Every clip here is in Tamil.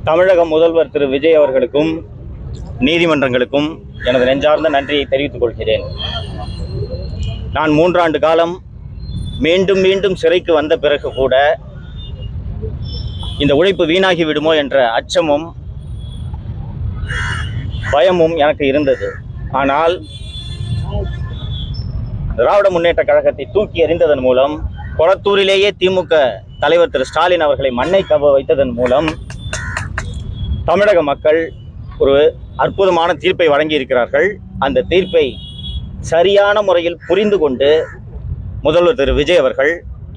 தமிழக முதல்வர் திரு விஜய் அவர்களுக்கும் நீதிமன்றங்களுக்கும் எனது நெஞ்சார்ந்த நன்றியை தெரிவித்துக் கொள்கிறேன். நான் 3 ஆண்டு காலம் மீண்டும் மீண்டும் சிறைக்கு வந்த பிறகு கூட இந்த உழைப்பு வீணாகி விடுமோ என்ற அச்சமும் பயமும் எனக்கு இருந்தது. ஆனால் திராவிட முன்னேற்ற கழகத்தை தூக்கி எறிந்ததன் மூலம், கொளத்தூரிலேயே திமுக தலைவர் திரு ஸ்டாலின் அவர்களை மண்ணை கவ வைத்ததன் மூலம் தமிழக மக்கள் ஒரு அற்புதமான தீர்ப்பை வழங்கி இருக்கிறார்கள். அந்த தீர்ப்பை சரியான முறையில் புரிந்து கொண்டு முதல்வர் திரு விஜய் அவர்கள்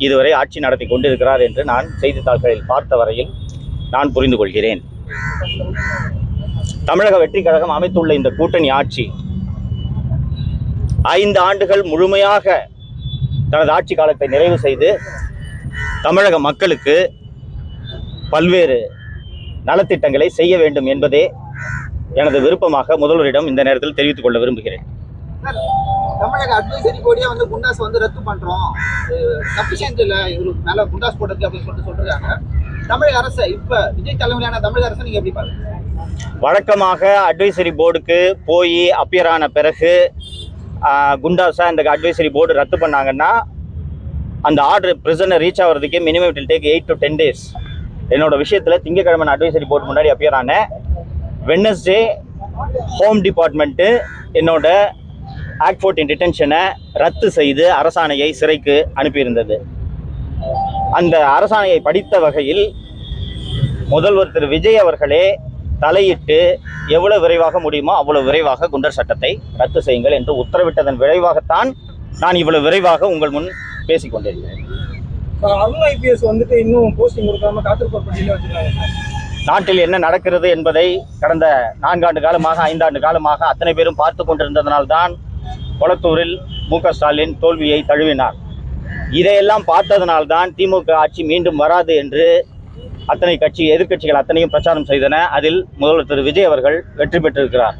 இதுவரை ஆட்சி நடத்தி கொண்டிருக்கிறார் என்று நான் செய்தித்தாள்களில் பார்த்த வரையில் நான் புரிந்து கொள்கிறேன். தமிழக வெற்றி கழகம் அமைத்துள்ள இந்த கூட்டணி ஆட்சி 5 ஆண்டுகள் முழுமையாக தனது ஆட்சி காலத்தை நிறைவு செய்து தமிழக மக்களுக்கு பல்வேறு நலத்திட்டங்களை செய்ய வேண்டும் என்பதே எனது விருப்பமாக முதல்வரிடம் இந்த நேரத்தில் தெரிவித்துக் கொள்ள விரும்புகிறேன். தமிழக அட்வைசரி போர்டே குண்டாஸ் ரத்து பண்றோம், சஃபிஷியன்ட் இல்ல இவங்களுக்கு மேல குண்டாஸ் போடுறது அப்படின்னு சொல்றாங்க. தமிழக அரசு இப்ப விஜய் தலைமையிலான தமிழக அரசு நீங்க எப்படி பாருங்க? வழக்கமாக அட்வைசரி போர்டுக்கு போய் அப்பியர் ஆன பிறகு குண்டாஸா இந்த அட்வைசரி போர்டு ரத்து பண்ணாங்கன்னா அந்த ஆர்டர் பிரிசனை ரீச் ஆகிறதுக்கே minimum it will take 8 to 10 days. என்னோட விஷயத்தில் திங்கக்கிழமை அட்வைசரி போர்டு முன்னாடி அப்பியர் ஆன வெட்னஸ்டே ஹோம் டிபார்ட்மெண்ட்டு என்னோட ஆக்ட் 14 டிடென்ஷனை ரத்து செய்து அரசாணையை சிறைக்கு அனுப்பியிருந்தது. அந்த அரசாணையை படித்த வகையில் முதல்வர் திரு விஜய் அவர்களே தலையிட்டு எவ்வளவு விரைவாக முடியுமோ அவ்வளவு விரைவாக குண்டர் சட்டத்தை ரத்து செய்யுங்கள் என்று உத்தரவிட்டதன் விரைவாகத்தான் நான் இவ்வளவு விரைவாக உங்கள் முன் பேசிக் கொண்டிருக்கிறேன். அருண் IPS இன்னும் போஸ்டிங் கொடுக்காம காத்திருப்போர் பட்டியலில் வச்சிருக்காங்க. நாட்டில் என்ன நடக்கிறது என்பதை கடந்த 4 ஆண்டு காலமாக 5 ஆண்டு காலமாக அத்தனை பேரும் பார்த்து கொண்டிருந்ததனால்தான் கொளத்தூரில் மு.க. ஸ்டாலின் தோல்வியை தழுவினார். இதையெல்லாம் பார்த்ததனால்தான் திமுக ஆட்சி மீண்டும் வராது என்று அத்தனை எதிர்க்கட்சிகள் அத்தனையும் பிரச்சாரம் செய்தன. அதில் முதல்வர் திரு விஜய் அவர்கள் வெற்றி பெற்றிருக்கிறார்.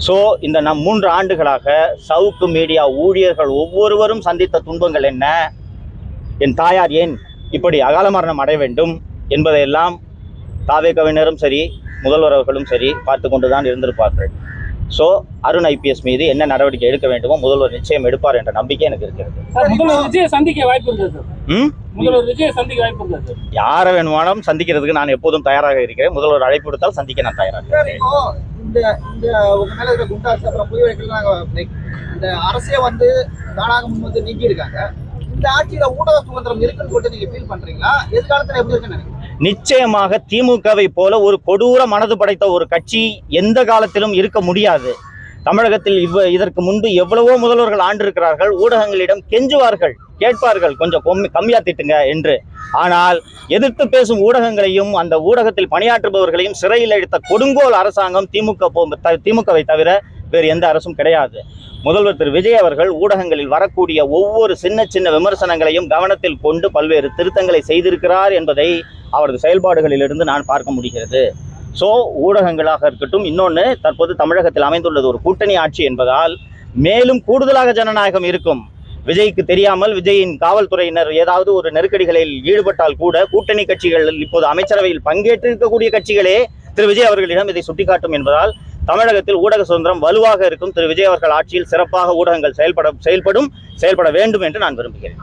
ஸோ இந்த 3 ஆண்டுகளாக சவுக்கு மீடியா ஊழியர்கள் ஒவ்வொருவரும் சந்தித்த துன்பங்கள் என்ன, என் தாயார் ஏன் இப்படி அகால மரணம் அடைய வேண்டும் என்பதையெல்லாம் தாவேகவினரும் சரி முதல்வர் அவர்களும் சரி பார்த்து கொண்டுதான் இருந்திருப்பார்கள். ஸோ அருண் IPS மீது என்ன நடவடிக்கை எடுக்க வேண்டுமோ முதல்வர் நிச்சயம் எடுப்பார் என்ற நம்பிக்கை எனக்கு இருக்கிறது. முதல்வர் விஜய் சந்திக்க வாய்ப்பு இருக்கிறது. முதல்வர் விஜய் சந்திக்க வாய்ப்பு இருக்கிறது. யாரை வேணுமானாலும் சந்திக்கிறதுக்கு நான் எப்போதும் தயாராக இருக்கிறேன். முதல்வர் அழைப்பு விடுத்தால் சந்திக்க நான் தயாராக இருக்கிறேன். இந்த அரசே தானாக முன் நீக்கி இருக்காங்க. இந்த ஆட்சியில ஊடக சுதந்திரம் இருக்குன்னு சொல்லிட்டு நீங்க ஃபீல் பண்றீங்களா? எதிர்காலத்துல எப்படி இருக்குன்னு நினைக்கிறீங்க? நிச்சயமாக திமுகவை போல ஒரு கொடூர மனது படைத்த ஒரு கட்சி எந்த காலத்திலும் இருக்க முடியாது. தமிழகத்தில் இதற்கு முன்பு எவ்வளவோ முதல்வர்கள் ஆண்டிருக்கிறார்கள். ஊடகங்களிடம் கெஞ்சுவார்கள், கேட்பார்கள், கொஞ்சம் கம்மியா திட்டுங்க என்று. ஆனால் எதிர்த்து பேசும் ஊடகங்களையும் அந்த ஊடகத்தில் பணியாற்றுபவர்களையும் சிறையில் அடைத்த கொடுங்கோல் அரசாங்கம் திமுகவை தவிர வேறு எந்த அரசும் கிடையாது. முதல்வர் திரு விஜய் அவர்கள் ஊடகங்களில் வரக்கூடிய ஒவ்வொரு சின்ன விமர்சனங்களையும் கவனத்தில் கொண்டு பல்வேறு திருத்தங்களை செய்திருக்கிறார் என்பதை அவரது செயல்பாடுகளிலிருந்து நான் பார்க்க முடிகிறது. ஸோ ஊடகங்களாக இருக்கட்டும், இன்னொன்று தற்போது தமிழகத்தில் அமைந்துள்ளது ஒரு கூட்டணி ஆட்சி என்பதால் மேலும் கூடுதலாக ஜனநாயகம் இருக்கும். விஜய்க்கு தெரியாமல் விஜயின் காவல்துறையினர் ஏதாவது ஒரு நெருக்கடிகளில் ஈடுபட்டால் கூட கூட்டணி கட்சிகள் இப்போது அமைச்சரவையில் பங்கேற்றிருக்கக்கூடிய கட்சிகளே திரு விஜய் அவர்களிடம் இதை சுட்டிக்காட்டும் என்பதால் தமிழகத்தில் ஊடக சுதந்திரம் வலுவாக இருக்கும். திரு விஜய் அவர்கள் ஆட்சியில் சிறப்பாக ஊடகங்கள் செயல்பட வேண்டும் என்று நான் விரும்புகிறேன்.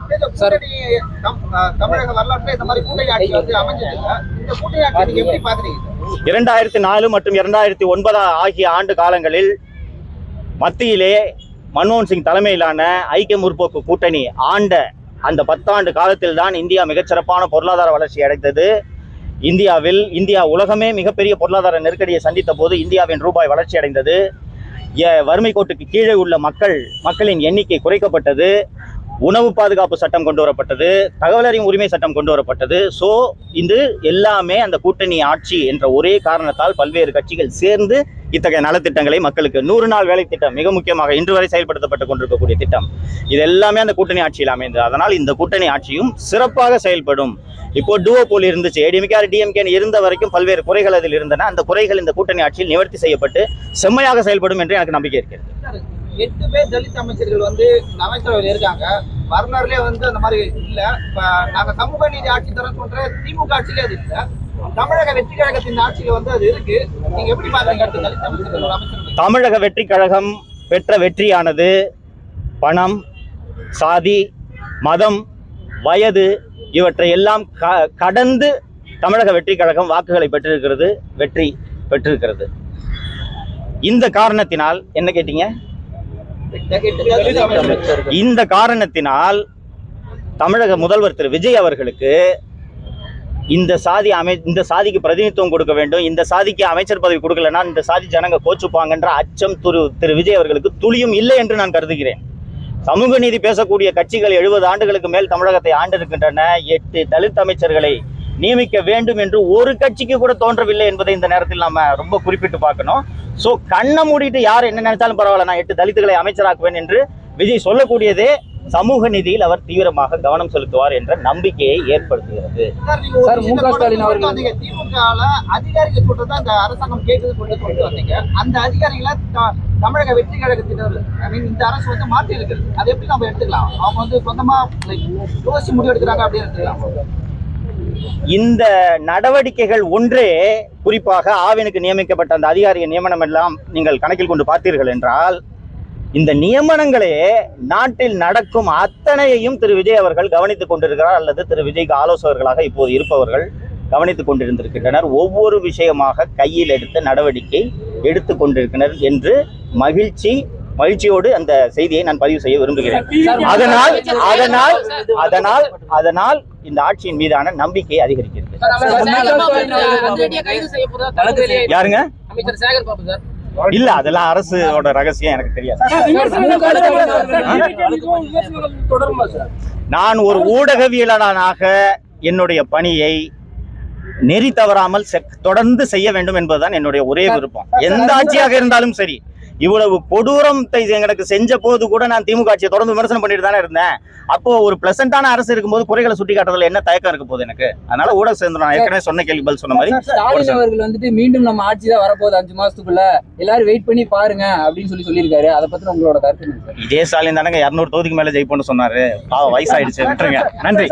தமிழக வரலாற்றில் இந்த மாதிரி கூட்டணி ஆட்சி அமைஞ்சிருக்கு. இந்த கூட்டணி ஆட்சி நீங்க எப்படி பாக்குறீங்க? 2004 மற்றும் 2009 ஆகிய ஆண்டு காலங்களில் மத்தியிலே மன்மோகன் சிங் தலைமையிலான ஐக்கிய முற்போக்கு கூட்டணி ஆண்ட அந்த 10 ஆண்டு காலத்தில் தான் இந்தியா மிகச்சிறப்பான பொருளாதார வளர்ச்சி அடைந்தது. இந்தியா உலகமே மிகப்பெரிய பொருளாதார நெருக்கடியை சந்தித்த போது இந்தியாவின் ரூபாய் வளர்ச்சி அடைந்தது. வறுமை கோட்டுக்கு கீழே உள்ள மக்களின் எண்ணிக்கை குறைக்கப்பட்டது. உணவு பாதுகாப்பு சட்டம் கொண்டு வரப்பட்டது. தகவல் அறியும் உரிமை சட்டம் கொண்டு வரப்பட்டது. ஸோ இது எல்லாமே அந்த கூட்டணி ஆட்சி என்ற ஒரே காரணத்தால் பல்வேறு கட்சிகள் சேர்ந்து இத்தகைய நலத்திட்டங்களை மக்களுக்கு 100 நாள் வேலை திட்டம் மிக முக்கியமாக இன்று வரை செயல்படுத்தப்பட்டு கொண்டிருக்கக்கூடிய திட்டம், இது எல்லாமே அந்த கூட்டணி ஆட்சியில் அமைந்தது. அதனால் இந்த கூட்டணி ஆட்சியும் சிறப்பாக செயல்படும். இப்போ டூவோபோல் இருந்துச்சு, ஏடிஎம்கே டிஎம்கே இருந்த வரைக்கும் பல்வேறு குறைகள் அதில் இருந்தன. அந்த குறைகள் இந்த கூட்டணி ஆட்சியில் நிவர்த்தி செய்யப்பட்டு செம்மையாக செயல்படும் என்று எனக்கு நம்பிக்கை இருக்கிறது. 8 பேர் தலித் அமைச்சர்கள் அமைச்சரவையில் இருக்காங்க. வரலாறுலேயே அந்த மாதிரி இல்லை. இப்போ நாங்கள் சமூக நீதி ஆட்சி தரம் சொல்ற திமுக ஆட்சியிலே அது இல்லை. தமிழக வெற்றி கழகத்தின் ஆட்சியில வந்து அது இருக்கு. நீங்க எப்படி பாக்குறீங்க? அடுத்த தலித் அமைச்சர்கள் ஒரு அமைச்சர் தமிழக வெற்றி கழகம் பெற்ற வெற்றியானது பணம், சாதி, மதம், வயது இவற்றை எல்லாம் கடந்து தமிழக வெற்றி கழகம் வாக்குகளை பெற்றிருக்கிறது, வெற்றி பெற்றிருக்கிறது. இந்த காரணத்தினால் என்ன கேட்டீங்க? இந்த காரணத்தினால் தமிழக முதல்வர் திரு விஜய் அவர்களுக்கு இந்த சாதிக்கு பிரதிநிதித்துவம் கொடுக்க வேண்டும், இந்த சாதிக்கு அமைச்சர் பதவி கொடுக்கலன்னா இந்த சாதி ஜனங்க கோச்சுப்பாங்கன்ற அச்சம் திரு விஜய் அவர்களுக்கு துளியும் இல்லை என்று நான் கருதுகிறேன். சமூக நீதி பேசக்கூடிய கட்சிகள் 70 ஆண்டுகளுக்கு மேல் தமிழகத்தை ஆண்டிருக்கின்றன. 8 தலித் அமைச்சர்களை நியமிக்க வேண்டும் என்று ஒரு கட்சிக்கு கூட தோன்றவில்லை என்பதை இந்த நேரத்தில் நாம ரொம்ப குறிப்பிட்டு பார்க்கணும். சோ கண்ணை மூடிட்டு யார் என்ன நினைச்சாலும் பரவாயில்ல, நான் 8 தலித்துகளை அமைச்சராக்குவேன் என்று விஜய் சொல்லக்கூடியதே சமூக நீதியில் அவர் தீவிரமாக கவனம் செலுத்துவார் என்ற நம்பிக்கையை ஏற்படுத்துகிறது. சார், மு.க. ஸ்டாலின் அவர்கள் திமுகல அதிகாரிகள் சொல்றதா இந்த அரசாங்கம் கேட்குது கொண்டு வந்தீங்க. அந்த அதிகாரிகளை தமிழக வெற்றி கழகத்தினர் இந்த அரசு வந்து மாற்றி இருக்கிறது. அதை எப்படி நம்ம எடுத்துக்கலாம்? அவங்க வந்து சொந்தமா யோசிச்சு முடிவு எடுக்கிறாங்க அப்படின்னு எடுத்துக்கலாம். இந்த நடவடிக்கைகள் ஒன்றே, குறிப்பாக ஆவினுக்கு நியமிக்கப்பட்ட அந்த அதிகாரிய நியமனம் எல்லாம் நீங்கள் கணக்கில் கொண்டு பார்த்தீர்கள் என்றால், இந்த நியமனங்களே நாட்டில் நடக்கும் அத்தனையையும் திரு விஜய் அவர்கள் கவனித்துக் கொண்டிருக்கிறார், அல்லது திரு விஜய்க்கு ஆலோசகர்களாக இப்போது இருப்பவர்கள் கவனித்துக் கொண்டிருந்திருக்கின்றனர். ஒவ்வொரு விஷயமாக கையில் எடுத்த நடவடிக்கை எடுத்துக் கொண்டிருக்கின்றனர் என்று மகிழ்ச்சியோடு அந்த செய்தியை நான் பதிவு செய்ய விரும்புகிறேன். அதனால் இந்த ஆட்சியின் மீதான நம்பிக்கை அதிகரிக்கிறது. யாருங்க? இல்ல, அதெல்லாம் அரசோட ரகசியம், எனக்கு தெரியாது. நான் ஒரு ஊடகவியலாளனாக என்னுடைய பணியை நெறி தவறாமல் தொடர்ந்து செய்ய வேண்டும் என்பதுதான் என்னுடைய ஒரே விருப்பம். எந்த ஆட்சியாக இருந்தாலும் சரி. இவ்வளவு கொடூரத்தை எனக்கு செஞ்ச போது கூட நான் திமுக ஆட்சியை தொடர்ந்து விமர்சனம் பண்ணிட்டு தானே இருந்தேன். அப்போ ஒரு பிளசண்டான அரசு இருக்கும்போது குறைகளை சுட்டி காட்டுறதுல என்ன தயக்கம் இருக்க போகுது எனக்கு? அதனால ஊடக சேர்ந்து நான் ஏற்கனவே சொன்ன கேள்வி பதில் சொன்ன மாதிரி ஸ்டாலின் அவர்கள் வந்துட்டு மீண்டும் நம்ம ஆட்சி தான் வரப்போகுது 5 மாசத்துக்குள்ள, எல்லாரும் வெயிட் பண்ணி பாருங்க அப்படின்னு சொல்லியிருக்காரு. அதை பத்தி உங்களோட கருத்து? இதே ஸ்டாலின் தானங்க 200 தொகுதிக்கு மேல ஜெயிப்போம்னு சொன்னாரு. வயசாயிடுச்சு, விட்டுருங்க. நன்றி.